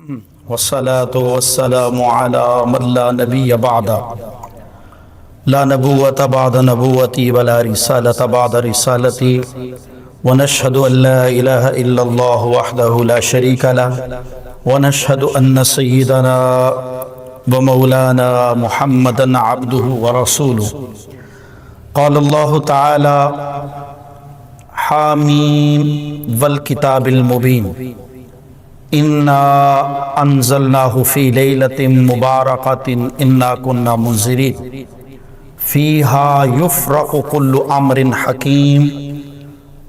والصلاة والسلام على من لا نبي بعد لا نبوة بعد نبوتي ولا رسالة بعد رسالتي ونشهد أن لا إله إلا الله وحده لا شريك له ونشهد أن سيدنا ومولانا محمدا عبده ورسوله قال الله تعالى حاميم والكتاب المبين إنا أنزلناه في ليلة مباركة إنا كنا منذرين فيها يفرق كل أمر حكيم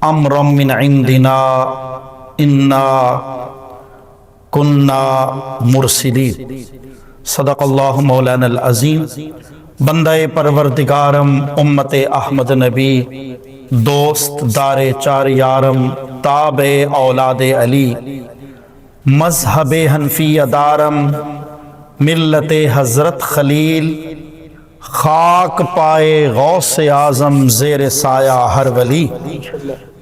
أمرا من عندنا إنا كنا مرسلين صدق اللہ مولانا العظیم۔ بندہ پروردگارم امت احمد نبی دوست دار چار یارم تابع اولاد علی مذہب حنفیہ دارم ملت حضرت خلیل خاک پائے غوث اعظم زیر سایہ ہر ولی۔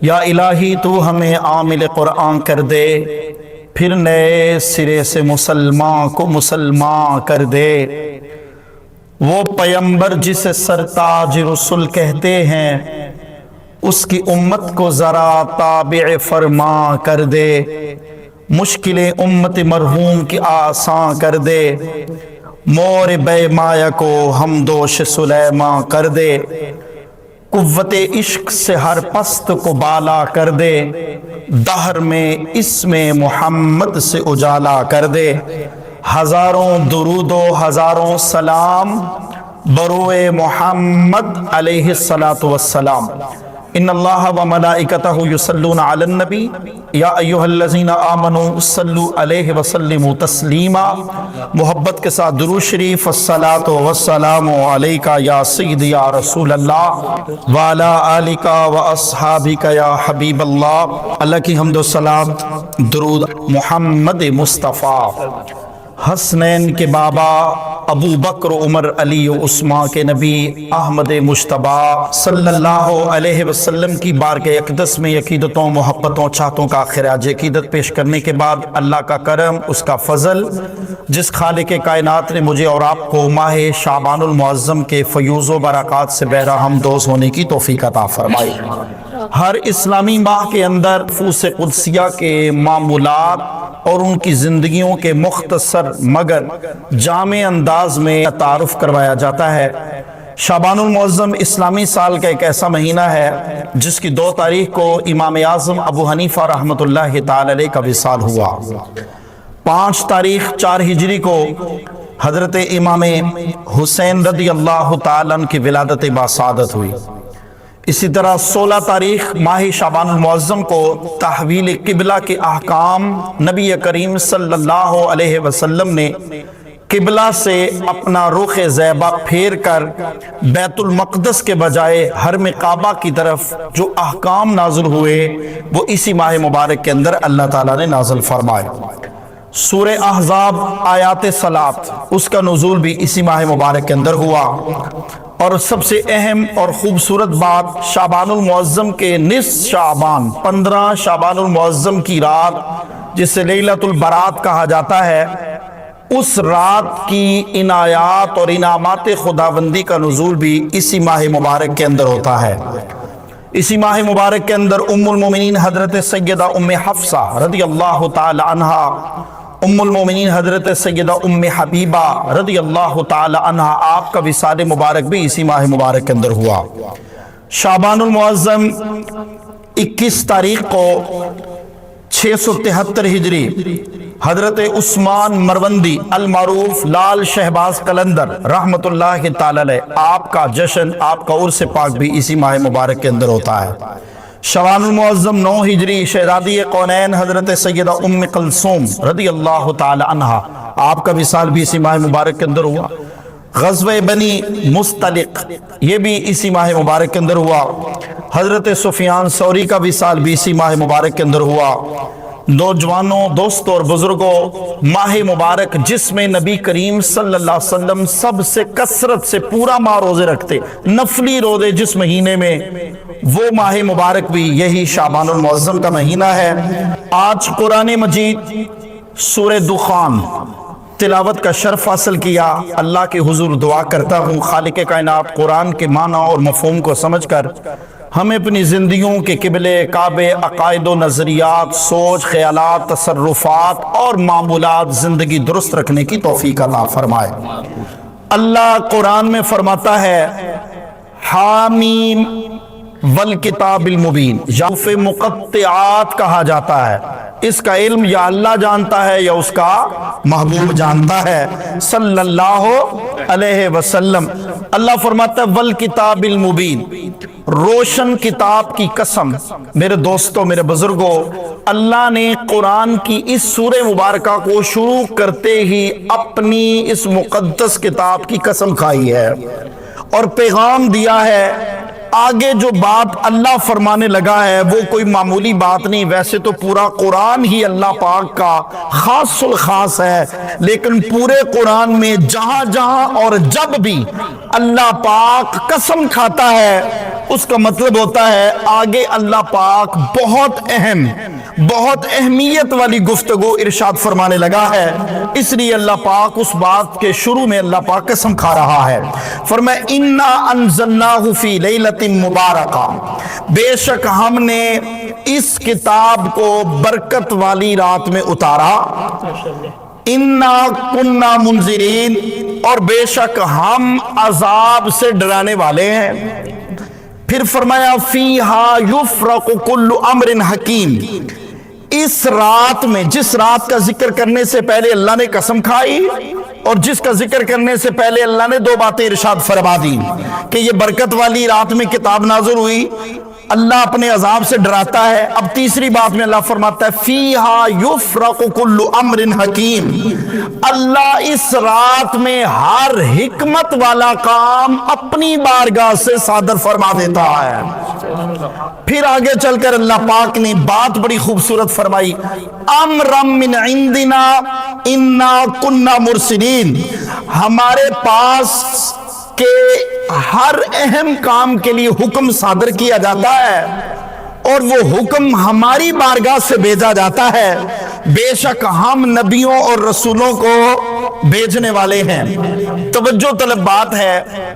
یا الہی تو ہمیں عامل قرآن کر دے، پھر نئے سرے سے مسلمان کو مسلمان کر دے۔ وہ پیمبر جسے سرتاج رسول کہتے ہیں، اس کی امت کو ذرا تابع فرما کر دے۔ مشکل امت مرحوم کی آسان کر دے، مور بے مایا کو ہمدوش سلیمان کر دے۔ قوت عشق سے ہر پست کو بالا کر دے، دہر میں اسم محمد سے اجالا کر دے۔ ہزاروں درود و ہزاروں سلام بروئے محمد علیہ السلام۔ ان اللہ و ملائکتہ یصلون علی النبی یا ایہا الذین آمنوا صلوا علیہ وسلموا تسلیما۔ محبت کے ساتھ درود شریف، الصلاۃ والسلام علیکہ یا سیدی یا رسول اللہ وعلی آلکہ و اصحابکہ یا حبیب اللہ۔ اللہ کی حمد و سلام درود محمد مصطفیٰ۔ حسنین کے بابا ابو بکر عمر علی و عثمان کے نبی احمد مجتبیٰ صلی اللہ علیہ وسلم کی بارگاہ اقدس میں عقیدتوں محبتوں چاہتوں کا خراج عقیدت پیش کرنے کے بعد اللہ کا کرم، اس کا فضل، جس خالق کائنات نے مجھے اور آپ کو ماہ شعبان المعظم کے فیوز و برکات سے بہرہ ہمدوز ہونے کی توفیق عطا فرمائی۔ ہر اسلامی ماہ کے اندر نفوس قدسیہ کے معمولات اور ان کی زندگیوں کے مختصر مگر جامع انداز میں تعارف کروایا جاتا ہے۔ شعبان المعظم اسلامی سال کا ایک ایسا مہینہ ہے جس کی 2 تاریخ کو امام اعظم ابو حنیفہ رحمۃ اللہ تعالی علیہ کا وصال ہوا۔ 5 تاریخ 4 ہجری کو حضرت امام حسین رضی اللہ تعالیٰ عنہ کی ولادت باسعادت ہوئی۔ اسی طرح 16 تاریخ ماہ شعبان المعظم کو تحویل قبلہ کے احکام نبی کریم صلی اللہ علیہ وسلم نے قبلہ سے اپنا رخ زیبہ پھیر کر بیت المقدس کے بجائے حرم کعبہ کی طرف جو احکام نازل ہوئے وہ اسی ماہ مبارک کے اندر اللہ تعالیٰ نے نازل فرمائے۔ سورہ احزاب آیات صلاۃ، اس کا نزول بھی اسی ماہ مبارک کے اندر ہوا۔ اور سب سے اہم اور خوبصورت بات، شعبان المعظم کے نصف شعبان 15 شعبان المعظم کی رات جسے لیلۃ البرات کہا جاتا ہے، اس رات کی عنایات اور انعامات خداوندی کا نزول بھی اسی ماہ مبارک کے اندر ہوتا ہے۔ اسی ماہ مبارک کے اندر ام المومنین حضرت سیدہ ام حفصہ رضی اللہ تعالی عنہا، ام المومنین حضرت سیدہ ام حبیبہ رضی اللہ تعالی عنہا، آپ کا وصال مبارک بھی اسی ماہ مبارک کے اندر ہوا۔ شعبان المعظم 21 تاریخ کو 673 ہجری حضرت عثمان مروندی المعروف لال شہباز قلندر رحمت اللہ تعالی علیہ، آپ کا جشن، آپ کا عرس پاک بھی اسی ماہ مبارک کے اندر ہوتا ہے۔ شعبان المعظم 9 ہجری شہزادی کونین حضرت سیدہ ام کلثوم رضی اللہ تعالی عنہا، آپ کا وصال بھی اسی ماہ مبارک کے اندر ہوا۔ غزوہ بنی مستلق یہ بھی اسی ماہ مبارک کے اندر ہوا۔ حضرت سفیان ثوری کا وصال بھی اسی ماہ مبارک کے اندر ہوا۔ نوجوانوں، دوستوں اور بزرگوں، ماہ مبارک جس میں نبی کریم صلی اللہ علیہ وسلم سب سے کثرت سے پورا ماہ روزے رکھتے، نفلی روزے جس مہینے میں، وہ ماہ مبارک بھی یہی شعبان المعظم کا مہینہ ہے۔ آج قرآن مجید سورہ دخان تلاوت کا شرف حاصل کیا۔ اللہ کے حضور دعا کرتا ہوں خالق کائنات قرآن کے معنی اور مفہوم کو سمجھ کر ہمیں اپنی زندگیوں کے قبلے کعبے عقائد و نظریات، سوچ، خیالات، تصرفات اور معمولات زندگی درست رکھنے کی توفیق عطا فرمائے۔ اللہ قرآن میں فرماتا ہے حامیم والکتاب المبین، یا حروف مقطعات کہا جاتا ہے۔ اس کا علم یا اللہ جانتا ہے یا اس کا محبوب جانتا ہے صلی اللہ علیہ وسلم۔ اللہ فرماتا ہے والکتاب المبین، روشن کتاب کی قسم۔ میرے دوستو، میرے بزرگوں، اللہ نے قرآن کی اس سورہ مبارکہ کو شروع کرتے ہی اپنی اس مقدس کتاب کی قسم کھائی ہے اور پیغام دیا ہے۔ آگے جو بات اللہ فرمانے لگا ہے وہ کوئی معمولی بات نہیں، ویسے تو پورا قرآن ہی اللہ پاک کا خاص الخاص ہے، لیکن پورے قرآن میں جہاں جہاں اور جب بھی اللہ پاک قسم کھاتا ہے اس کا مطلب ہوتا ہے آگے اللہ پاک بہت اہمیت والی گفتگو ارشاد فرمانے لگا ہے، اس لیے اللہ پاک اس بات کے شروع میں اللہ پاک قسم کھا رہا ہے۔ فرمایا انا انزلناہ فی لیلۃ مبارکہ، بے شک ہم نے اس کتاب کو برکت والی رات میں اتارا۔ انا کننا منذرین، اور بے شک ہم عذاب سے ڈرانے والے ہیں۔ پھر فرمایا فیہا یفرق کل امر حکیم، اس رات میں، جس رات کا ذکر کرنے سے پہلے اللہ نے قسم کھائی اور جس کا ذکر کرنے سے پہلے اللہ نے دو باتیں ارشاد فرما دی کہ یہ برکت والی رات میں کتاب نازل ہوئی، اللہ اپنے عذاب سے ڈراتا ہے۔ اب تیسری بات میں اللہ فرماتا ہے فیہا یفرق کل امر حکیم، اللہ اس رات میں ہر حکمت والا کام اپنی بارگاہ سے صادر فرما دیتا ہے۔ پھر آگے چل کر اللہ پاک نے بات بڑی خوبصورت فرمائی، امرم من عندنا انا کننا مرسلین، ہمارے پاس کہ ہر اہم کام کے لیے حکم صادر کیا جاتا ہے اور وہ حکم ہماری بارگاہ سے بھیجا جاتا ہے، بے شک ہم نبیوں اور رسولوں کو بھیجنے والے ہیں۔ توجہ طلب بات ہے،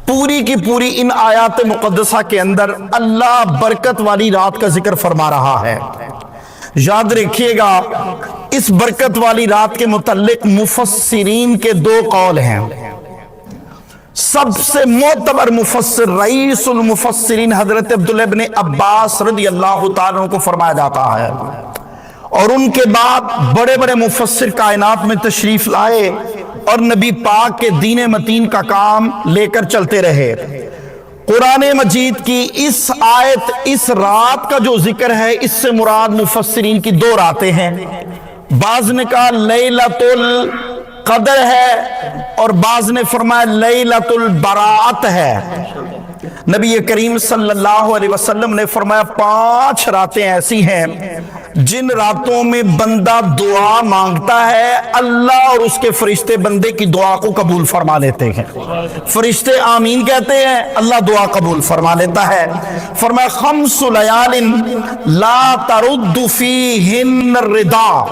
پوری کی پوری ان آیات مقدسہ کے اندر اللہ برکت والی رات کا ذکر فرما رہا ہے۔ یاد رکھیے گا اس برکت والی رات کے متعلق مفسرین کے دو قول ہیں۔ سب سے معتبر مفسر، رئیس المفسرین حضرت عبداللہ ابن عباس رضی اللہ تعالیٰ کو فرمایا جاتا ہے، اور ان کے بعد بڑے بڑے مفسر کائنات میں تشریف لائے اور نبی پاک کے دین متین کا کام لے کر چلتے رہے۔ قرآن مجید کی اس آیت، اس رات کا جو ذکر ہے، اس سے مراد مفسرین کی دو راتیں ہیں۔ بعض نے کہا لیلۃ القدر ہے اور بعض نے فرمایا لیلۃ البراءت ہے۔ نبی کریم صلی اللہ علیہ وسلم نے فرمایا 5 راتیں ایسی ہیں جن راتوں میں بندہ دعا مانگتا ہے، اللہ اور اس کے فرشتے بندے کی دعا کو قبول فرما لیتے ہیں۔ فرشتے آمین کہتے ہیں، اللہ دعا قبول فرما لیتا ہے۔ فرمایا 5 لیال لا ترد فیہن الردا،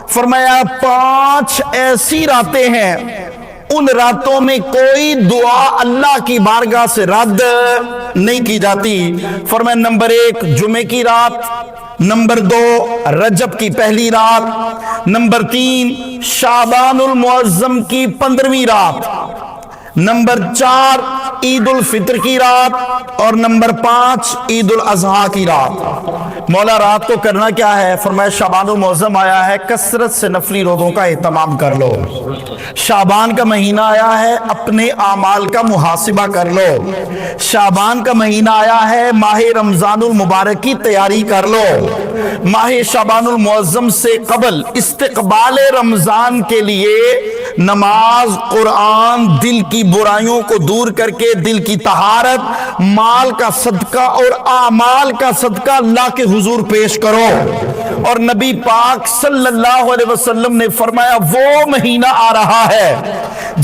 فرمایا 5 ایسی راتیں ہیں ان راتوں میں کوئی دعا اللہ کی بارگاہ سے رد نہیں کی جاتی۔ فرمایا نمبر 1 جمعے کی رات، نمبر 2 رجب کی پہلی رات، نمبر 3 شعبان المعظم کی 15ویں رات، نمبر 4 عید الفطر کی رات، اور نمبر 5 عید الاضحیٰ کی رات۔ مولا رات کو کرنا کیا ہے؟ فرمایا شعبان المعظم آیا ہے، کثرت سے نفلی روزوں کا اہتمام کر لو۔ شعبان کا مہینہ آیا ہے، اپنے اعمال کا محاسبہ کر لو۔ شعبان کا مہینہ آیا ہے، ماہ رمضان المبارک کی تیاری کر لو۔ ماہ شعبان المعظم سے قبل استقبال رمضان کے لیے نماز، قرآن، دل کی برائیوں کو دور کر کے دل کی طہارت، مال کا صدقہ اور اعمال کا صدقہ اللہ کے حضور پیش کرو۔ اور نبی پاک صلی اللہ علیہ وسلم نے فرمایا وہ مہینہ آ رہا ہے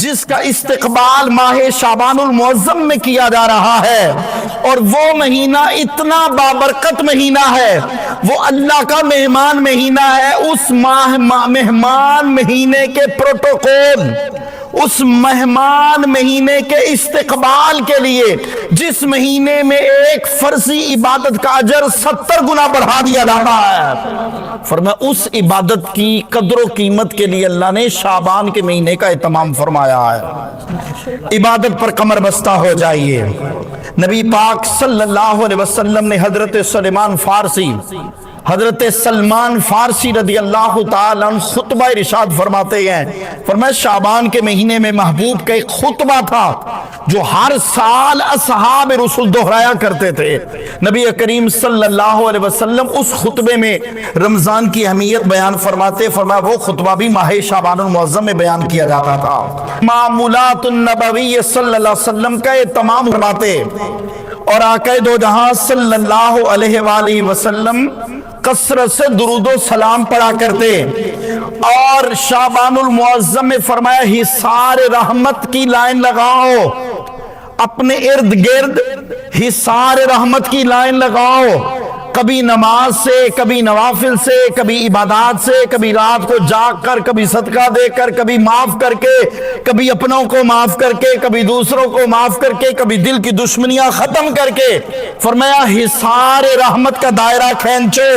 جس کا استقبال ماہ شعبان المعظم میں کیا جا رہا ہے، اور وہ مہینہ اتنا بابرکت مہینہ ہے، وہ اللہ کا مہمان مہینہ ہے۔ اس مہمان مہینے کے پروٹوکول، اس مہمان مہینے کے استقبال کے لیے جس مہینے میں ایک فرضی عبادت کا اجر 70 گنا بڑھا دیا جاتا ہے، فرمایا اس عبادت کی قدر و قیمت کے لیے اللہ نے شعبان کے مہینے کا اہتمام فرمایا ہے۔ عبادت پر کمر بستہ ہو جائیے۔ نبی پاک صلی اللہ علیہ وسلم نے حضرت سلمان فارسی رضی اللہ تعالیٰ عنہ خطبہ ارشاد فرماتے ہیں، فرمایا شعبان کے مہینے میں محبوب کا ایک خطبہ تھا جو ہر سال اصحاب رسول دہرایا کرتے تھے۔ نبی کریم صلی اللہ علیہ وسلم اس خطبے میں رمضان کی اہمیت بیان فرماتے، فرمایا وہ خطبہ بھی ماہ شعبان المعظم میں بیان کیا جاتا تھا۔ معمولات النبوی صلی اللہ علیہ وسلم کا اہتمام فرماتے، اور آقا دو جہاں صلی اللہ علیہ وآلہ وسلم کثرت سے درود و سلام پڑھا کرتے، اور شعبان المعظم میں فرمایا حصار رحمت کی لائن لگاؤ، اپنے ارد گرد حصار رحمت کی لائن لگاؤ، کبھی نماز سے، کبھی نوافل سے، کبھی عبادات سے، کبھی رات کو جاگ کر، کبھی صدقہ دے کر، کبھی معاف کر کے، کبھی اپنوں کو معاف کر کے، کبھی دوسروں کو معاف کر کے، کبھی دل کی دشمنیاں ختم کر کے، فرمایا حصار رحمت کا دائرہ کھینچو۔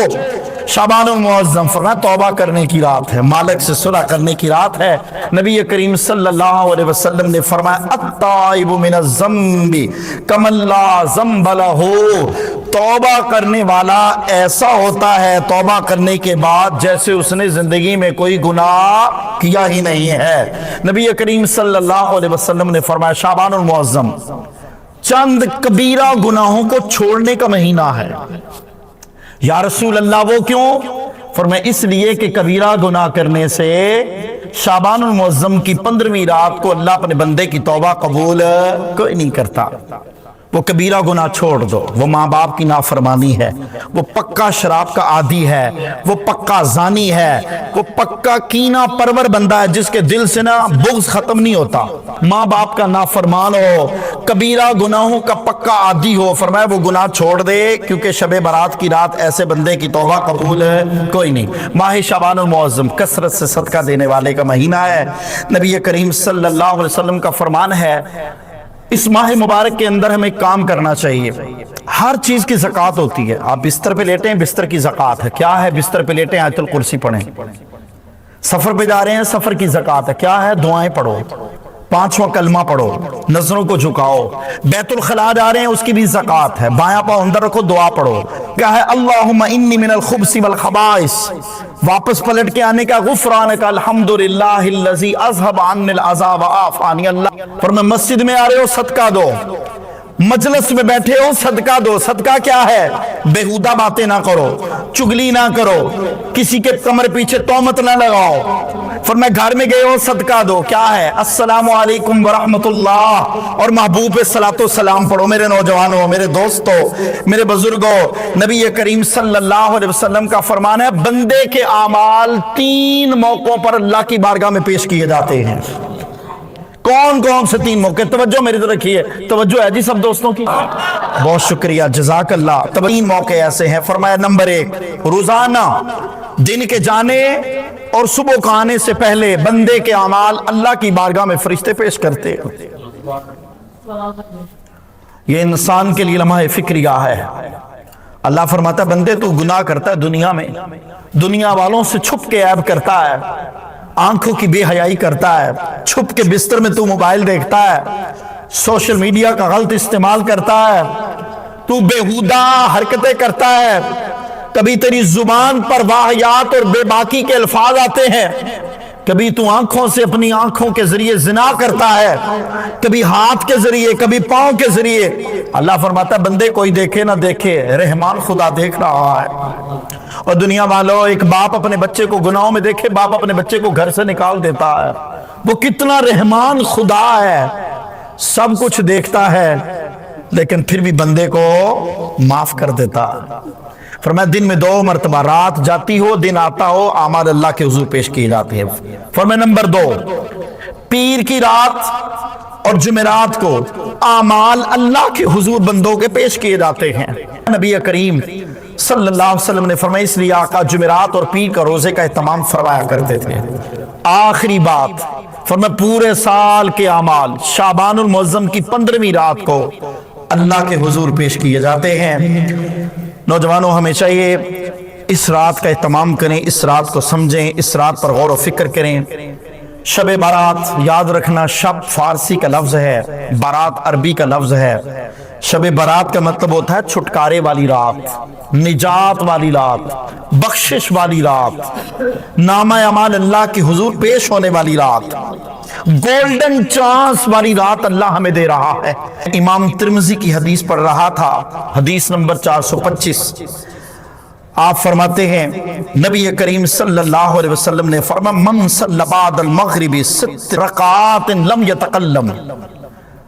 شعبان المعظم فرمایا توبہ کرنے کی رات ہے، مالک سے صلح کرنے کی رات ہے۔ نبی کریم صلی اللہ علیہ وسلم نے فرمایا التائب من الذنب کمن لا ذنب لہ، توبہ کرنے والا ایسا ہوتا ہے توبہ کرنے کے بعد جیسے اس نے زندگی میں کوئی گناہ کیا ہی نہیں ہے۔ نبی کریم صلی اللہ علیہ وسلم نے فرمایا شعبان المعظم چند کبیرہ گناہوں کو چھوڑنے کا مہینہ ہے۔ یا رسول اللہ وہ کیوں؟ فرمایا اس لیے کہ کبیرہ گناہ کرنے سے شعبان المعظم کی 15ویں رات کو اللہ اپنے بندے کی توبہ قبول کوئی نہیں کرتا۔ وہ کبیرہ گناہ چھوڑ دو، وہ ماں باپ کی نافرمانی ہے، وہ پکا شراب کا عادی ہے، وہ پکا زانی ہے، وہ پکا کینہ پرور بندہ ہے جس کے دل سے نا بغض ختم نہیں ہوتا، ماں باپ کا نافرمان ہو، کبیرہ گناہوں کا پکا عادی ہو، فرمایا وہ گناہ چھوڑ دے، کیونکہ شب برات کی رات ایسے بندے کی توبہ قبول کوئی نہیں۔ ماہ شعبان المعظم کثرت سے صدقہ دینے والے کا مہینہ ہے۔ نبی کریم صلی اللہ علیہ وسلم کا فرمان ہے اس ماہ مبارک کے اندر ہمیں کام کرنا چاہیے۔ ہر چیز کی زکوٰۃ ہوتی ہے۔ آپ بستر پہ لیٹے ہیں، بستر کی زکوٰۃ ہے، کیا ہے؟ بستر پہ لیٹے ہیں آیت الکرسی پڑھیں۔ سفر پہ جا رہے ہیں، سفر کی زکوٰۃ ہے، کیا ہے؟ دعائیں پڑھو، 5واں کلمہ پڑھو، نظروں کو جھکاؤ۔ بیت الخلاء جا رہے ہیں، اس کی بھی زکوٰۃ ہے، بایاں پاؤں اندر رکھو، دعا پڑھو، کیا ہے؟ اللہم انی من الخبث والخبائث، واپس پلٹ کے آنے کا غفرانک الحمدللہ الذی اذھب عنی العذا وعافانی۔ اللہ فرمایا مسجد میں آ رہے ہو صدقہ دو، مجلس میں بیٹھے ہو صدقہ دو۔ صدقہ کیا ہے؟ بیہودہ باتیں نہ کرو، چگلی نہ کرو، کسی کے کمر پیچھے تہمت نہ لگاؤ۔ فرمایا گھر میں گئے ہو صدقہ دو، کیا ہے؟ السلام علیکم ورحمت اللہ، اور محبوب پہ صلاۃ و سلام پڑھو۔ میرے نوجوانوں، میرے دوستوں، میرے بزرگوں، نبی کریم صلی اللہ علیہ وسلم کا فرمان ہے بندے کے اعمال 3 موقعوں پر اللہ کی بارگاہ میں پیش کیے جاتے ہیں۔ کون کون سے 3 موقع؟ توجہ میری طرف رکھیے، توجہ ہے جی سب دوستوں کی؟ بہت شکریہ، جزاک اللہ۔ 3 موقع ایسے ہیں، فرمایا نمبر 1 روزانہ دن کے جانے اور صبح کو آنے سے پہلے بندے کے اعمال اللہ کی بارگاہ میں فرشتے پیش کرتے ہیں۔ یہ انسان کے لیے لمحہ فکریہ ہے۔ اللہ فرماتا ہے بندے تو گناہ کرتا ہے دنیا میں، دنیا والوں سے چھپ کے عیب کرتا ہے، آنکھوں کی بے حیائی کرتا ہے، چھپ کے بستر میں تو موبائل دیکھتا ہے، سوشل میڈیا کا غلط استعمال کرتا ہے، تو بیہودہ حرکتیں کرتا ہے، کبھی تیری زبان پر واہیات اور بے باکی کے الفاظ آتے ہیں، کبھی تو آنکھوں سے اپنی آنکھوں کے ذریعے زنا کرتا ہے، کبھی ہاتھ کے ذریعے، کبھی پاؤں کے ذریعے۔ اللہ فرماتا ہے بندے کوئی دیکھے نہ دیکھے، رحمان خدا دیکھ رہا ہے۔ اور دنیا والوں، ایک باپ اپنے بچے کو گناہوں میں دیکھے، باپ اپنے بچے کو گھر سے نکال دیتا ہے۔ وہ کتنا رحمان خدا ہے، سب کچھ دیکھتا ہے، لیکن پھر بھی بندے کو معاف کر دیتا ہے۔ فرمایا دن میں 2 مرتبہ، رات جاتی ہو دن آتا ہو، اعمال اللہ کے حضور پیش کیے جاتے ہیں۔ فرمایا نمبر 2، پیر کی رات اور جمعرات کو اعمال اللہ کے حضور بندوں کے پیش کیے جاتے ہیں۔ نبی کریم صلی اللہ علیہ وسلم نے فرمایا اس لیے آقا جمعرات اور پیر کا روزے کا اہتمام فرمایا کرتے تھے۔ آخری بات فرمایا پورے سال کے اعمال شعبان المعظم کی 15ویں رات کو اللہ کے حضور پیش کیے جاتے ہیں۔ نوجوانوں ہمیں چاہیے اس رات کا اہتمام کریں، اس رات کو سمجھیں، اس رات پر غور و فکر کریں۔ شب بارات یاد رکھنا، شب فارسی کا لفظ ہے، بارات عربی کا لفظ ہے۔ شب بارات کا مطلب ہوتا ہے چھٹکارے والی رات، نجات والی رات، بخشش والی رات، نامہ اعمال اللہ کی حضور پیش ہونے والی رات، گولڈن چانس والی رات اللہ ہمیں دے رہا ہے۔ امام ترمذی کی حدیث پڑھ رہا تھا، حدیث نمبر 425، آپ فرماتے ہیں نبی کریم صلی اللہ علیہ وسلم نے فرمایا من صلی بعد المغرب 6 رکعات لم یتکلم،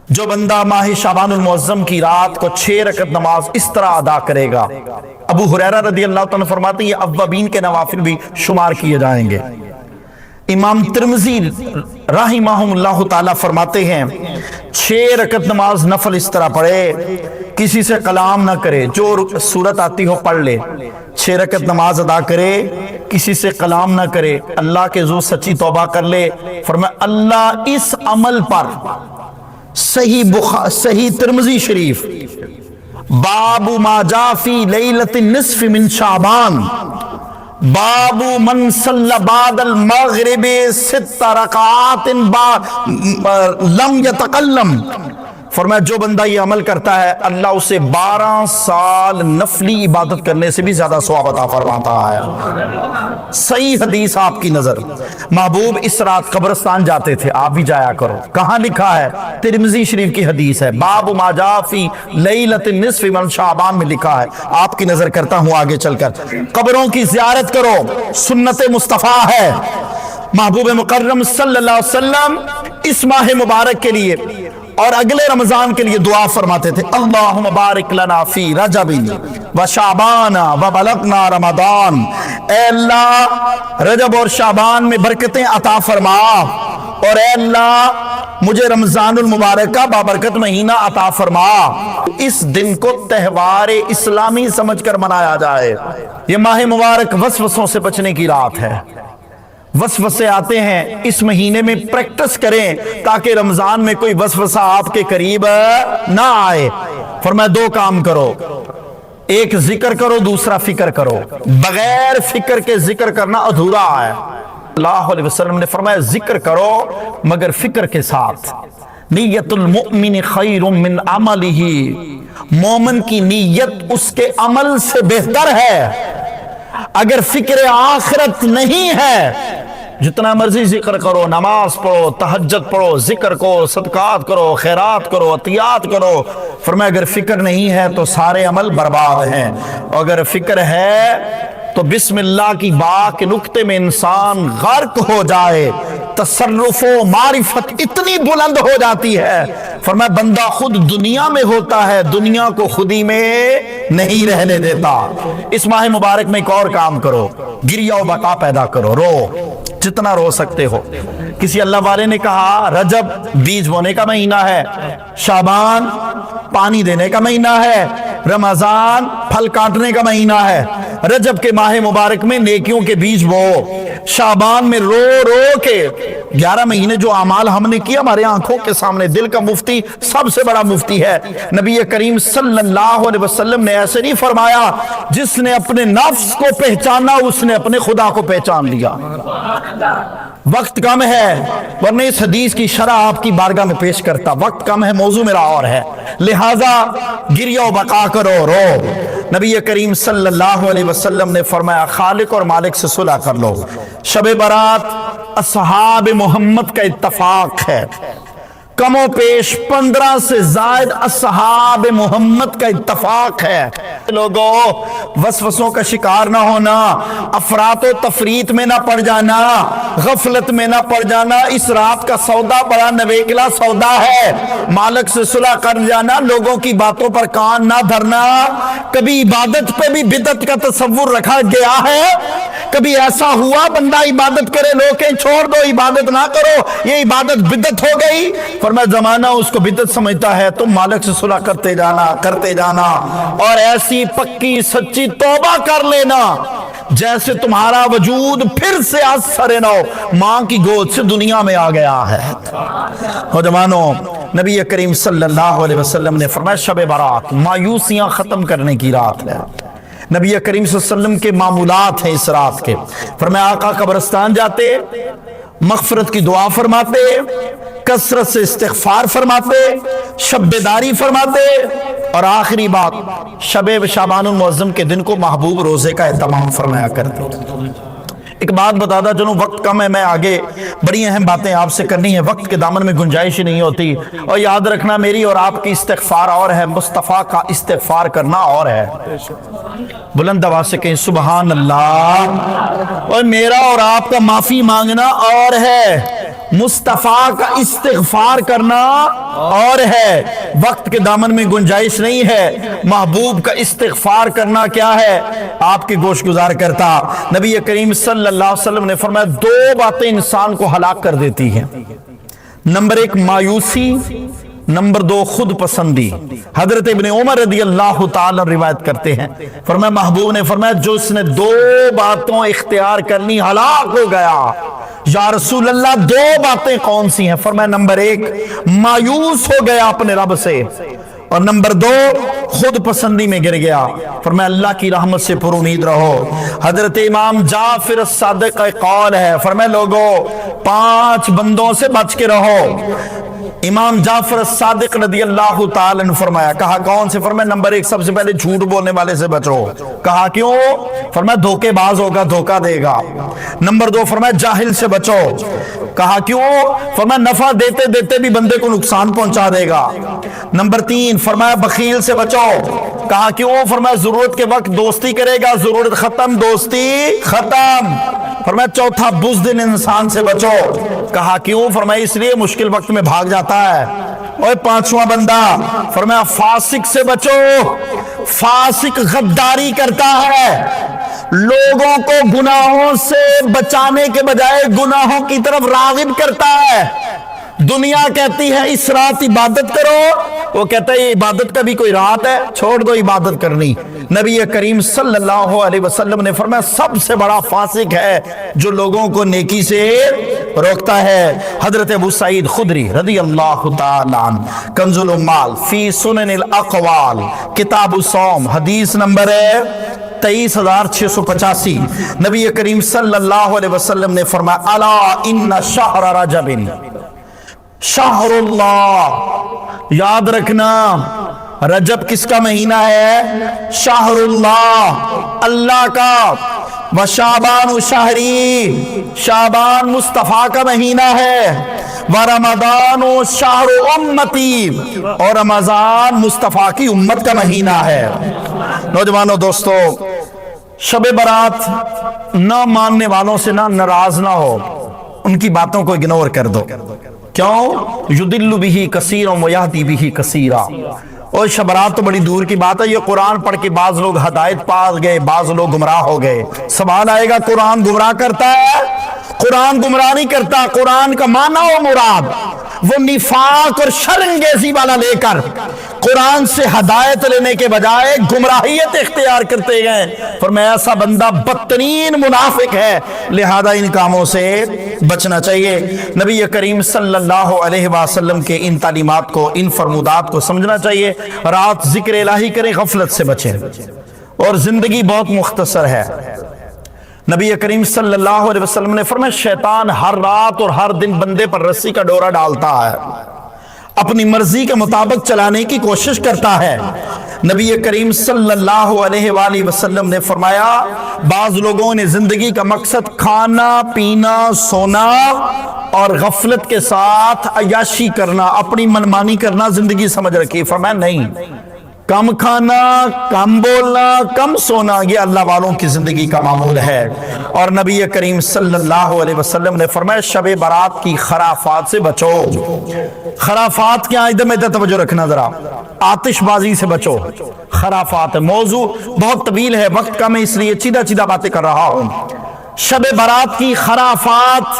جو بندہ ماہ شعبان المعظم کی رات کو 6 رکعت نماز اس طرح ادا کرے گا، ابو ہریرہ رضی اللہ تعالیٰ فرماتے ہیں یہ اوابین کے نوافل بھی شمار کیے جائیں گے۔ امام ترمذی رحمہ اللہ تعالیٰ فرماتے ہیں 6 رکعت نماز نفل اس طرح پڑھے، کسی سے کلام نہ کرے، جو سورت آتی ہو پڑھ لے، 6 رکعت نماز ادا کرے، کسی سے کلام نہ کرے، اللہ کے حضور سچی توبہ کر لے۔ فرمایا اللہ اس عمل پر صحیح ترمذی شریف باب ما جاء فی لیلۃ النصف من شعبان، باب من صلی بعد المغرب 6 رکعات لم یتکلم، فرمایا جو بندہ یہ عمل کرتا ہے اللہ اسے 12 سال نفلی عبادت کرنے سے بھی زیادہ ثواب عطا فرماتا ہے۔ صحیح حدیث آپ کی نظر، محبوب اس رات قبرستان جاتے تھے، آپ بھی جایا کرو۔ کہاں لکھا ہے؟ ترمذی شریف کی حدیث ہے، باب ما جاء فی لیلۃ النصف من شعبان میں لکھا ہے۔ آپ کی نظر کرتا ہوں آگے چل کر، قبروں کی زیارت کرو، سنت مصطفیٰ ہے۔ محبوب مکرم صلی اللہ علیہ وسلم اس ماہ مبارک کے لیے اور اگلے رمضان کے لیے دعا فرماتے تھے، اللہم بارک لنا فی رجب و شعبان و بلغنا رمضان، اے اللہ رجب اور شعبان میں برکتیں عطا فرما، اور اے اللہ مجھے رمضان المبارک کا بابرکت مہینہ عطا فرما۔ اس دن کو تہوار اسلامی سمجھ کر منایا جائے۔ یہ ماہ مبارک وسوسوں سے بچنے کی رات ہے، وسوسے آتے ہیں، اس مہینے میں پریکٹس کریں تاکہ رمضان میں کوئی وسوسہ آپ کے قریب نہ آئے۔ فرمایا 2 کام کرو، ایک ذکر کرو، دوسرا فکر کرو، بغیر فکر کے ذکر کرنا ادھورا ہے۔ اللہ علیہ وسلم نے فرمایا ذکر کرو مگر فکر کے ساتھ، نیت المؤمن خیر من عملہ، مومن کی نیت اس کے عمل سے بہتر ہے۔ اگر فکر آخرت نہیں ہے جتنا مرضی ذکر کرو، نماز پڑھو، تہجد پڑھو، ذکر کرو، صدقات کرو، خیرات کرو، عطیات کرو، فرمایا اگر فکر نہیں ہے تو سارے عمل برباد ہیں۔ اگر فکر ہے تو بسم اللہ کی با کے نقطے میں انسان غرق ہو جائے، تصرف و معرفت اتنی بلند ہو جاتی ہے، فرمایا بندہ خود دنیا میں ہوتا ہے، دنیا کو خودی میں نہیں رہنے دیتا۔ اس ماہ مبارک میں ایک اور کام کرو، گریہ و بقا پیدا کرو، رو جتنا رو سکتے ہو۔ کسی اللہ والے نے کہا رجب بیج بونے کا مہینہ ہے، شعبان پانی دینے کا مہینہ ہے، رمضان پھل کاٹنے کا مہینہ ہے۔ رجب کے ماہ مبارک میں نیکیوں کے بیج بو، شعبان میں رو رو کے 11 مہینے جو اعمال ہم نے کیا ہمارے آنکھوں کے سامنے، دل کا مفتی سب سے بڑا مفتی ہے نبی کریم صلی اللہ علیہ وسلم نے ایسے نہیں فرمایا جس نے اپنے نفس کو پہچانا اس نے اپنے خدا کو پہچان لیا۔ وقت کم ہے ورنہ اس حدیث کی شرح آپ کی بارگاہ میں پیش کرتا، وقت کم ہے، موضوع میرا اور ہے، لہٰذا گریہ و بقا کرو، رو۔ نبی کریم صلی اللہ علیہ وسلم نے فرمایا خالق اور مالک سے صلح کر لو۔ شب برات اصحاب محمد کا اتفاق ہے، کم و پیش 15 سے زائد اصحاب محمد کا اتفاق ہے۔ لوگوں وسوسوں کا شکار نہ ہونا، افراط و تفریط میں نہ پڑ جانا، غفلت میں نہ پڑ جانا۔ اس رات کا سودا بڑا نویکلا سودا ہے، مالک سے صلح کر جانا، لوگوں کی باتوں پر کان نہ دھرنا۔ کبھی عبادت پہ بھی بدعت کا تصور رکھا گیا ہے، کبھی ایسا ہوا بندہ عبادت کرے لوگ کہیں چھوڑ دو عبادت نہ کرو، یہ عبادت بدعت ہو گئی۔ فرمایا زمانہ اس کو بدعت سمجھتا ہے، تم مالک سے صلح کرتے جانا اور ایسی پکی سچی توبہ کر لینا جیسے تمہارا وجود پھر سے از سر نو ماں کی گود سے دنیا میں آ گیا ہے۔ نوجوانوں، نبی کریم صلی اللہ علیہ وسلم نے فرمایا شب برات مایوسیاں ختم کرنے کی رات ہے۔ نبی کریم صلی اللہ علیہ وسلم کے معمولات ہیں اس رات کے۔ فرمایا آقا قبرستان جاتے، مغفرت کی دعا فرماتے، کثرت سے استغفار فرماتے، شب بیداری فرماتے، اور آخری بات شب شعبان المعظم کے دن کو محبوب روزے کا اہتمام فرمایا کرتے۔ ایک بات بتاتا چلوں، وقت کم ہے، میں آگے بڑی اہم باتیں آپ سے کرنی ہیں، وقت کے دامن میں گنجائش ہی نہیں ہوتی۔ اور یاد رکھنا میری اور آپ کی استغفار اور ہے، مصطفیٰ کا استغفار کرنا اور ہے۔ بلند آواز سے کہیں سبحان اللہ۔ اور میرا اور آپ کا معافی مانگنا اور ہے، مصطفیٰ کا استغفار کرنا اور ہے۔ وقت کے دامن میں گنجائش نہیں ہے، محبوب کا استغفار کرنا کیا ہے آپ کے گوش گزار کرتا۔ نبی کریم صلی اللہ علیہ وسلم نے فرمایا 2 باتیں انسان کو ہلاک کر دیتی ہیں، نمبر 1 مایوسی، نمبر 2 خود پسندی۔ حضرت ابن عمر رضی اللہ تعالی روایت کرتے ہیں، فرمایا محبوب نے فرمایا جو اس نے 2 باتوں اختیار کرنی ہلاک ہو گیا۔ یا رسول اللہ 2 باتیں کون سی ہیں؟ فرمایا نمبر 1 مایوس ہو گیا اپنے رب سے، اور نمبر 2 خود پسندی میں گر گیا۔ فرمایا اللہ کی رحمت سے پر امید رہو۔ حضرت امام جعفر الصادق کا قول ہے، فرمایا لوگوں 5 بندوں سے بچ کے رہو۔ امام جعفر الصادق رضی اللہ تعالی نے فرمایا، کہا کون سے؟ فرمایا نمبر 1 سب سے پہلے جھوٹ بولنے والے سے بچو۔ کہا کیوں؟ فرمایا دھوکے باز ہوگا، دھوکہ دے گا۔ نمبر 2 فرمایا جاہل سے بچو۔ کہا کیوں؟ فرمایا نفع دیتے دیتے بھی بندے کو نقصان پہنچا دے گا۔ نمبر 3 فرمایا بخیل سے بچو۔ کہا کیوں؟ فرمایا ضرورت کے وقت دوستی کرے گا، ضرورت ختم دوستی ختم۔ فرمایا چوتھا بزدل انسان سے بچو۔ کہا کیوں؟ فرمایا اس لیے مشکل وقت میں بھاگ جاتا ہے۔ اور 5واں بندہ فرمایا فاسق سے بچو، فاسق غداری کرتا ہے، لوگوں کو گناہوں سے بچانے کے بجائے گناہوں کی طرف راغب کرتا ہے۔ دنیا کہتی ہے اس رات عبادت کرو، وہ کہتا ہے یہ عبادت کا بھی کوئی رات ہے، چھوڑ دو عبادت کرنی۔ نبی کریم صلی اللہ علیہ وسلم نے فرمایا سب سے بڑا فاسق ہے جو لوگوں کو نیکی سے روکتا ہے۔ حضرت ابو سعید خدری رضی اللہ تعالی عنہ کنز العمال فی سنن الاقوال کتاب الصوم حدیث نمبر 23,685، نبی کریم صلی اللہ علیہ وسلم نے فرمایا الا ان شہر رجب شہر اللہ، یاد رکھنا رجب کس کا مہینہ ہے؟ شہر اللہ، اللہ کا۔ وشعبان شہری، شعبان مصطفیٰ کا مہینہ ہے۔ ورمضان شہر امتی، اور رمضان مصطفیٰ کی امت کا مہینہ ہے۔ نوجوانوں دوستو، شب برات نہ ماننے والوں سے نہ ناراض نہ ہو، ان کی باتوں کو اگنور کر دو۔ کیوں؟ یضل بہ کثیرا ویہدی بہ کثیرا۔ اور شب برات تو بڑی دور کی بات ہے، یہ قرآن پڑھ کے بعض لوگ ہدایت پا گئے، بعض لوگ گمراہ ہو گئے۔ سوال آئے گا قرآن گمراہ کرتا ہے؟ قرآن گمراہ نہیں کرتا۔ قرآن کا معنی و مراد وہ نفاق اور شرانگیزی والا لے کر قرآن سے ہدایت لینے کے بجائے گمراہیت اختیار کرتے گئے۔ فرمایا ایسا بندہ بدترین منافق ہے، لہذا ان کاموں سے بچنا چاہیے۔ نبی کریم صلی اللہ علیہ وسلم کے ان تعلیمات کو، ان فرمودات کو سمجھنا چاہیے۔ رات ذکر الہی کریں، غفلت سے بچیں، اور زندگی بہت مختصر ہے۔ نبی کریم صلی اللہ علیہ وسلم نے فرمایا شیطان ہر رات اور ہر دن بندے پر رسی کا ڈورا ڈالتا ہے۔ اپنی مرضی کے مطابق چلانے کی کوشش کرتا ہے۔ نبی کریم صلی اللہ علیہ وآلہ وسلم نے فرمایا بعض لوگوں نے زندگی کا مقصد کھانا پینا سونا اور غفلت کے ساتھ عیاشی کرنا اپنی منمانی کرنا زندگی سمجھ رکھی۔ فرمایا نہیں، کم کھانا کم بولنا کم سونا یہ اللہ والوں کی زندگی کا معمول ہے۔ اور نبی کریم صلی اللہ علیہ وسلم نے فرمایا شب برات کی خرافات سے بچو۔ خرافات کیا؟ ادھر میں توجہ رکھنا ذرا، آتش بازی سے بچو۔ خرافات موضوع بہت طویل ہے، وقت کم ہے، اس لیے چیدہ باتیں کر رہا ہوں۔ شب برات کی خرافات،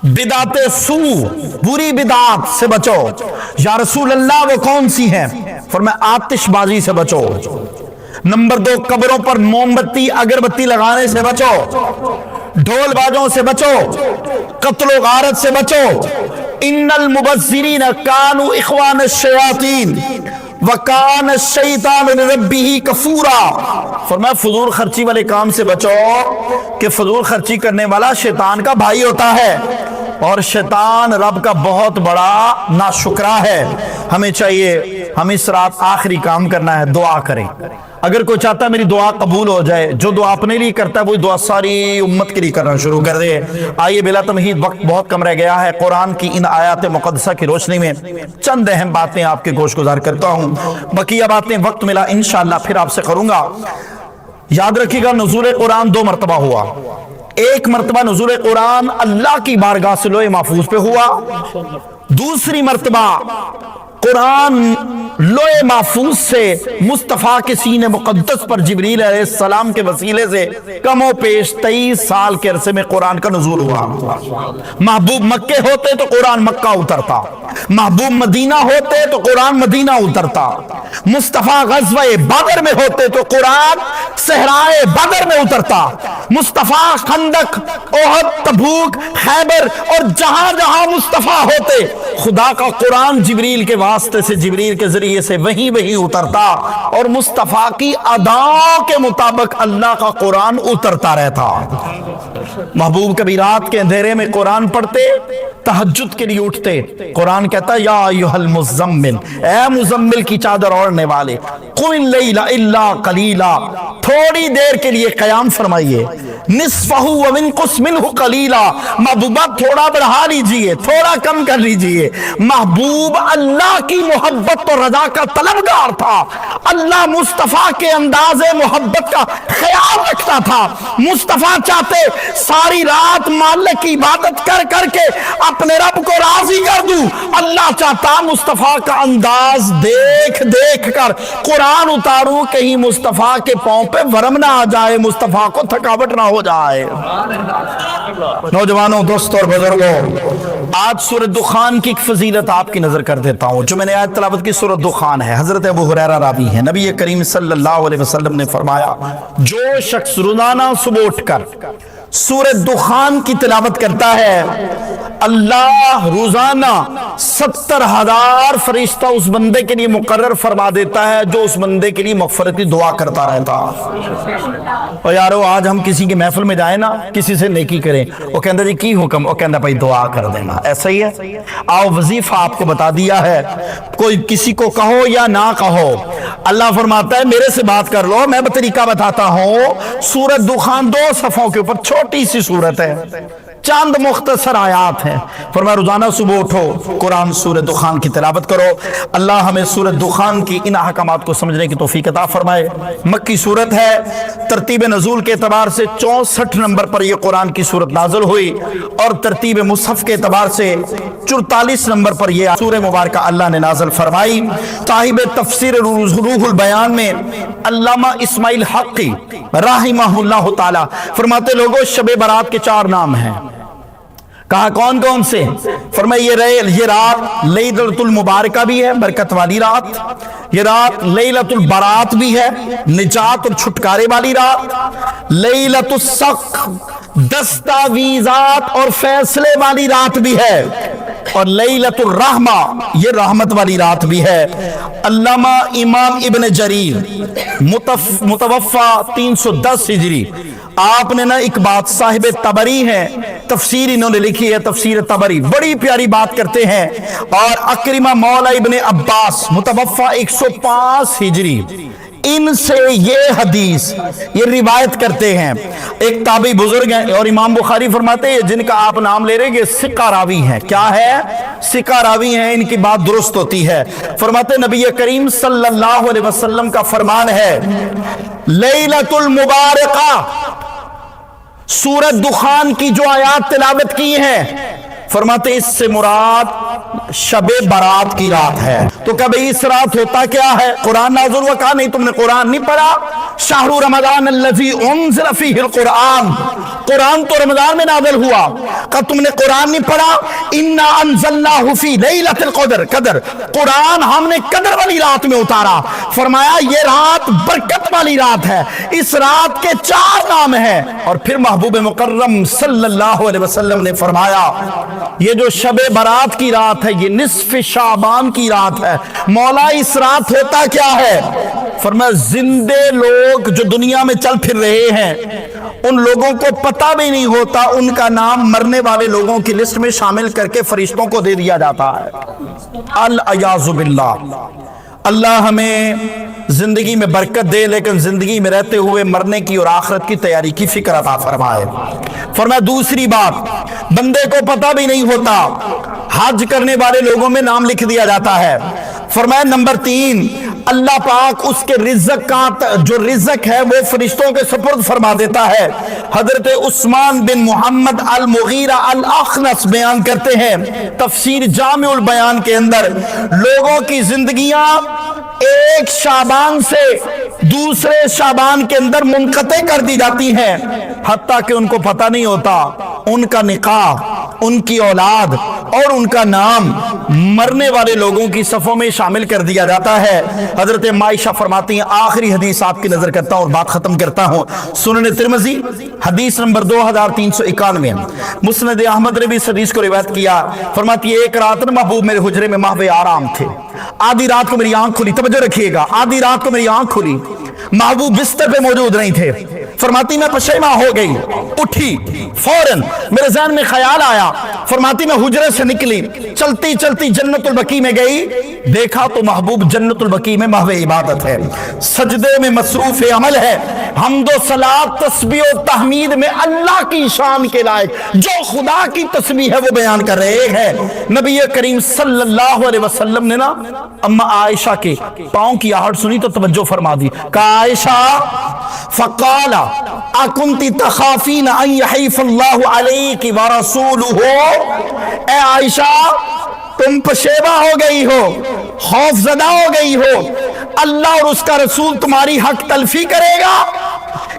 بدعت سو، بری بدعات سے بچو۔ یا رسول اللہ وہ کون سی ہیں؟ فرمایا آتش بازی سے بچو۔ نمبر 2، قبروں پر موم بتی اگربتی لگانے سے بچو، ڈھول باجوں سے بچو، قتل و غارت سے بچو۔ ان المبذرین کانوا اخوان الشیاطین وکان الشیطان لربہ کفورا۔ فرمایا فضول خرچی والے کام سے بچو کہ فضول خرچی کرنے والا شیطان کا بھائی ہوتا ہے اور شیطان رب کا بہت بڑا ناشکرا ہے۔ ہمیں چاہیے ہم اس رات آخری کام کرنا ہے، دعا کریں۔ اگر کوئی چاہتا ہے میری دعا قبول ہو جائے، جو دعا اپنے لیے کرتا ہے وہی دعا ساری امت کے لیے کرنا شروع کر دے۔ آئیے بلا تمہید، وقت بہت کم رہ گیا ہے، قرآن کی ان آیات مقدسہ کی روشنی میں چند اہم باتیں آپ کے گوش گزار کرتا ہوں، بقیہ باتیں وقت ملا انشاءاللہ پھر آپ سے کروں گا۔ یاد رکھیے گا نزول قرآن 2 مرتبہ ہوا۔ ایک مرتبہ نزول قرآن اللہ کی بارگاہ سے لوح محفوظ پہ ہوا، دوسری مرتبہ قرآن لوح محفوظ سے مصطفیٰ کے سینے مقدس پر جبریل علیہ السلام کے وسیلے سے کم و پیش 23 سال کے عرصے میں قرآن کا نزول ہوا۔ محبوب مکے ہوتے تو قرآن مکہ اترتا، محبوب مدینہ ہوتے تو قرآن مدینہ اترتا، مصطفیٰ غزوہ بدر میں ہوتے تو قرآن صحرائے بدر میں اترتا، مصطفیٰ خندق احد تبوک خیبر اور جہاں جہاں مصطفیٰ ہوتے خدا کا قرآن جبریل کے واسطے سے جبریل کے ذریعے سے وہیں اترتا اور مصطفیٰ کی اداؤں کے مطابق اللہ کا قرآن اترتا رہتا۔ محبوب کبھی رات کے اندھیرے میں قرآن پڑھتے، تہجد کے لیے اٹھتے، قرآن کہتا یا ایھا المزمل، اے مزمل کی چادر اوڑھنے والے، قم اللیل الا قلیلا، تھوڑی دیر کے لیے قیام فرمائیے، نصفہ وانقص منہ قلیلا، محبوبہ تھوڑا بڑھا لیجئے، تھوڑا کم کر لیجئے۔ محبوب اللہ کی محبت اور رضا کا طلبگار تھا، اللہ مصطفیٰ کے انداز محبت کا خیال رکھتا تھا۔ مصطفیٰ چاہتے ساری رات مالک کی عبادت کر کر کے اپنے رب کو راضی کر دوں، اللہ چاہتا مصطفیٰ کا انداز دیکھ دیکھ کر قرآن اتاروں، کہیں مصطفیٰ کے پاؤں پہ ورم نہ آ جائے، مصطفیٰ کو تھکاوٹ نہ ہو جائے۔ نوجوانوں، دوستوں اور بزرگوں، آج سورۃ دخان کی ایک فضیلت آپ کی نظر کر دیتا ہوں۔ جو میں نے آیت تلاوت کی سورۃ دخان ہے، حضرت ابو ہریرہ راوی ہیں، نبی کریم صلی اللہ علیہ وسلم نے فرمایا جو شخص روزانہ صبح اٹھ کر سورۃ دخان کی تلاوت کرتا ہے، اللہ روزانہ 70,000 فرشتہ اس بندے کے لیے مقرر فرما دیتا ہے جو اس بندے کے لیے مغفرت کی دعا کرتا رہتا۔ اور یارو آج ہم کسی کی محفل میں جائیں نا، کسی سے نیکی کریں، وہ کہندہ جی کی حکم، وہ کہندہ بھائی دعا کر دینا، ایسا ہی ہے۔ آؤ وظیفہ آپ کو بتا دیا ہے، کوئی کسی کو کہو یا نہ کہو، اللہ فرماتا ہے میرے سے بات کر لو، میں طریقہ بتاتا ہوں۔ سورۃ دخان 2 صفحوں کے اوپر چھوٹی سی سورت ہے، چند مختصر آیات ہیں۔ فرمایا روزانہ صبح اٹھو، قرآن سورۃ دخان کی تلاوت کرو۔ اللہ ہمیں سورۃ دخان کی ان احکامات کو سمجھنے کی توفیق عطا فرمائے۔ مکی سورت ہے، ترتیب نزول کے اعتبار سے 64 نمبر پر یہ قرآن کی سورت نازل ہوئی، اور ترتیب مصحف کے اعتبار سے 44 نمبر پر یہ سورہ مبارکہ اللہ نے نازل فرمائی۔ صاحب تفسیر روح البیان میں علامہ اسماعیل حقی رحمہ اللہ تعالی فرماتے لوگوں شب برات کے 4 نام ہیں۔ کہا کون کون سے؟ فرمایا یہ رات لیلۃ المبارکہ بھی ہے، برکت والی رات، یہ رات لیلۃ البرات بھی ہے، نجات اور چھٹکارے والی رات، لیلۃ السق دستاویزات اور فیصلے والی رات بھی ہے، اور لیلۃ الرحمہ یہ رحمت والی رات بھی ہے۔ علامہ امام ابن جریر متوفا 310 ہجری، آپ نے نا ایک بات، صاحب طبری ہیں، تفسیر انہوں نے لکھی ہے، تفسیر طبری، بڑی پیاری بات کرتے ہیں۔ اور اکرمہ مولا ابن عباس متوفا 105 ہجری، ان سے یہ حدیث یہ روایت کرتے ہیں۔ ایک تابعی بزرگ ہیں اور امام بخاری فرماتے ہیں جن کا آپ نام لے رہے کہ ثقہ راوی ہیں، کیا ہے؟ ثقہ راوی ہیں، ان کی بات درست ہوتی ہے۔ فرماتے نبی کریم صلی اللہ علیہ وسلم کا فرمان ہے، لیلۃ المبارکہ، سورۃ دخان کی جو آیات تلاوت کی ہیں، فرماتے اس سے مراد شب برات کی رات ہے۔ تو کبھی اس رات ہوتا کیا ہے؟ قرآن نازل ہوا، کہا نہیں تم نے قرآن نہیں پڑھا، شہر رمضان الذی انزل فیہ القرآن، قرآن تو رمضان میں نازل ہوا، کہا تم نے قرآن نہیں پڑھا، انا انزلناہ فی لیلۃ القدر، قدر قرآن ہم نے قدر والی رات میں اتارا۔ فرمایا یہ رات برکت والی رات ہے، اس رات کے 4 نام ہیں۔ اور پھر محبوب مکرم صلی اللہ علیہ وسلم نے فرمایا یہ جو شب برات کی رات ہے یہ نصف شعبان کی رات ہے۔ مولا اس رات ہوتا کیا ہے؟ فرمایا زندے لوگ جو دنیا میں چل پھر رہے ہیں ان لوگوں کو پتہ بھی نہیں ہوتا، ان کا نام مرنے والے لوگوں کی لسٹ میں شامل کر کے فرشتوں کو دے دیا جاتا ہے۔ العیاذ باللہ، اللہ ہمیں زندگی میں برکت دے، لیکن زندگی میں رہتے ہوئے مرنے کی اور آخرت کی تیاری کی فکر عطا فرمائے۔ فرمایا دوسری بات، بندے کو پتہ بھی نہیں ہوتا، حج کرنے والے لوگوں میں نام لکھ دیا جاتا ہے۔ فرمایا نمبر 3، اللہ پاک اس کے رزق کا جو رزق ہے وہ فرشتوں کے سپرد فرما دیتا ہے۔ حضرت عثمان بن محمد المغیرہ الاخنس بیان کرتے ہیں تفسیر جامع البیان کے اندر، لوگوں کی زندگیاں ایک شعبان سے دوسرے شعبان کے اندر منقطع کر دی جاتی ہیں، حتیٰ کہ ان کو پتہ نہیں ہوتا ان کا نکاح، ان کی اولاد اور ان کا نام مرنے والے لوگوں کی صفوں میں شامل کر دیا جاتا ہے۔ حضرت عائشہ فرماتی ہیں، آخری حدیث آپ کی نظر کرتا ہوں اور بات ختم کرتا ہوں، سنن ترمذی حدیث نمبر 2391، مسند احمد نے بھی اس حدیث کو روایت کیا۔ فرماتی ہے ایک رات محبوب میرے حجرے میں محو آرام تھے، آدھی رات کو میری آنکھ کھلی، توجہ رکھیے گا، آدھی رات کو میری آنکھ کھلی، محبوب بستر پہ موجود نہیں تھے۔ فرماتی میں پشیماں ہو گئی، اٹھی، فوراً میرے ذہن میں خیال آیا، فرماتی میں حجرے سے نکلی، چلتی چلتی جنت البقیع میں گئی، دیکھا تو محبوب جنت البقیع میں محو عبادت ہے، سجدے میں مصروف عمل ہے، حمد و صلاۃ تسبیح و تحمید میں اللہ کی شان کے لائق جو خدا کی تسبیح ہے وہ بیان کر رہے ہیں۔ نبی کریم صلی اللہ علیہ وسلم نے نا اما عائشہ کے پاؤں کی آہٹ سنی تو توجہ فرما دی، کہا عائشہ فقال اکنتی تخافین ان یحیف اللہ علیک ورسولہ، اے عائشہ تم پشیبہ ہو گئی ہو، خوف زدہ ہو گئی ہو، اللہ اور اس کا رسول تمہاری حق تلفی کرے گا،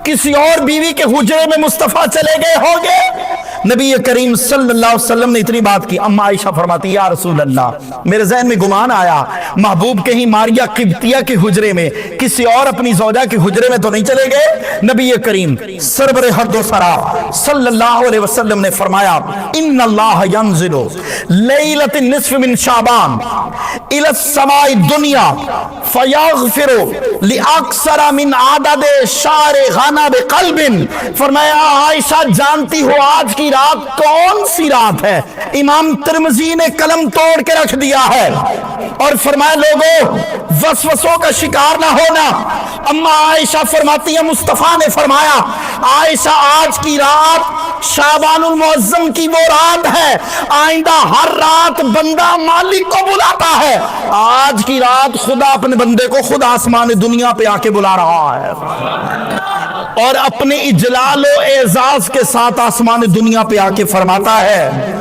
کسی اور بیوی کے حجرے میں مصطفیٰ چلے گئے ہوگے۔ نبی کریم صلی اللہ علیہ وسلم نے اتنی بات کی، اما عائشہ فرماتی یا رسول اللہ میرے ذہن میں گمان آیا محبوب کہیں ماریہ قبطیہ کے حجرے میں کسی اور اپنی زوجہ کے حجرے میں تو نہیں چلے گئے۔ نبی کریم سرور حد و سرا صلی اللہ علیہ وسلم نے فرمایا ان اللہ ینزل لیلۃ النصف من شعبان الی السماء الدنیا فیغفر لاکثر من عدد شعر غنب قلب۔ فرمایا عائشہ جانتی ہو آج کی رات کون سی رات ہے؟ امام ترمذی نے قلم توڑ کے رکھ دیا ہے اور فرمایا لوگوں وسوسوں کا شکار نہ ہونا۔ اما عائشہ فرماتی ہے مصطفیٰ نے فرمایا عائشہ آج کی رات شعبان المعظم کی وہ رات ہے، آئندہ ہر رات بندہ مالک کو بلاتا ہے، آج کی رات خدا اپنے بندے کو خود آسمان دنیا پہ آ کے بلا رہا ہے اور اپنے اجلال و اعزاز کے ساتھ آسمان دنیا پہ آ کے فرماتا ہے۔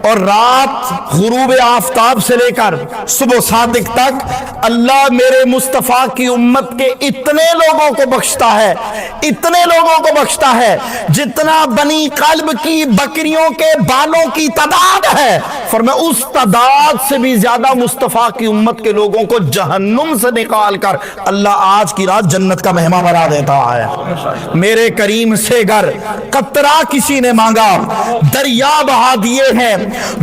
اور رات غروب آفتاب سے لے کر صبح صادق تک اللہ میرے مصطفیٰ کی امت کے اتنے لوگوں کو بخشتا ہے، اتنے لوگوں کو بخشتا ہے جتنا بنی قلب کی بکریوں کے بالوں کی تعداد ہے، فرمایا اس تعداد سے بھی زیادہ مصطفیٰ کی امت کے لوگوں کو جہنم سے نکال کر اللہ آج کی رات جنت کا مہمان بنا دیتا ہے۔ میرے کریم سے گر قطرہ کسی نے مانگا دریا بہا دیے ہیں،